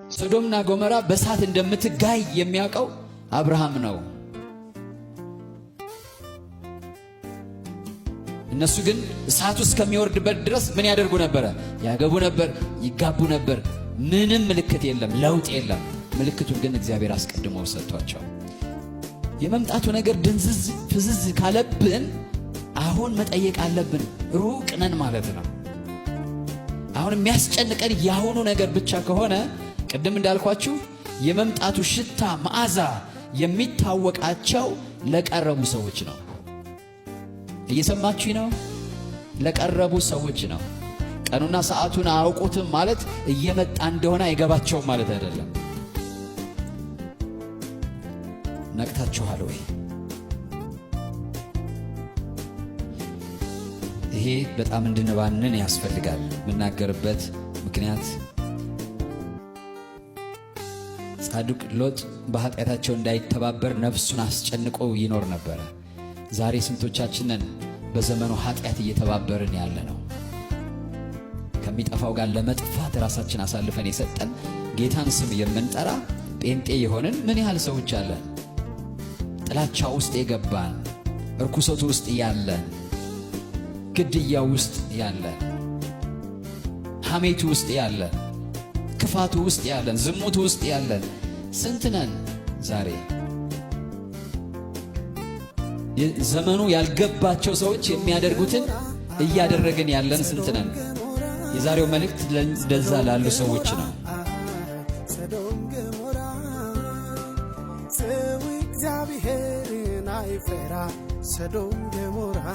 ሶዶምና ጎሞራ በእሳት እንደምትጋይ የሚያውቀው አብርሃም ነው። እነሱ ግን እሳቱ እስከሚወርድበት ድረስ ምን ያደርጉ ነበር? ያገቡ ነበር፣ ይጋቡ ነበር። ምንም ምልክት የለም፣ ለውጥ የለም። ምልክቱን ግን እግዚአብሔር አስቀድሞ ሰጥቷቸው የመምጣቱ ነገር ድንዝዝ ፍዝዝ ካለብን አሁን መጠየቅ አለብን። ሩቅ ነን ማለት ነው። አሁን የሚያስጨንቀን ያሁኑ ነገር ብቻ ከሆነ ቅድም እንዳልኳችሁ የመምጣቱ ሽታ መዓዛ የሚታወቃቸው ለቀረቡ ሰዎች ነው። እየሰማችሁ ነው? ለቀረቡ ሰዎች ነው። ቀኑና ሰዓቱን አያውቁትም ማለት እየመጣ እንደሆነ አይገባቸውም ማለት አይደለም። ነቅታችኋል ወይ? ይሄ በጣም እንድንባንን ያስፈልጋል። የምናገርበት ምክንያት ጻድቅ ሎጥ በኃጢአታቸው እንዳይተባበር ነፍሱን አስጨንቆ ይኖር ነበረ። ዛሬ ስንቶቻችንን በዘመኑ ኃጢአት እየተባበርን ያለ ነው? ከሚጠፋው ጋር ለመጥፋት ራሳችን አሳልፈን የሰጠን ጌታን ስም የምንጠራ ጴንጤ የሆንን ምን ያህል ሰዎች አለን? ጥላቻ ውስጥ የገባን፣ እርኩሰቱ ውስጥ ያለን፣ ግድያው ውስጥ ያለን፣ ሐሜቱ ውስጥ ያለን፣ ክፋቱ ውስጥ ያለን፣ ዝሙቱ ውስጥ ያለን ስንት ነን? ዛሬ ዘመኑ ያልገባቸው ሰዎች የሚያደርጉትን እያደረግን ያለን ስንት ነን? የዛሬው መልእክት ለዛ ላሉ ሰዎች ነው። ሰዶም ገሞራ ሰው እግዚአብሔርን አይፈራ። ሰዶም ገሞራ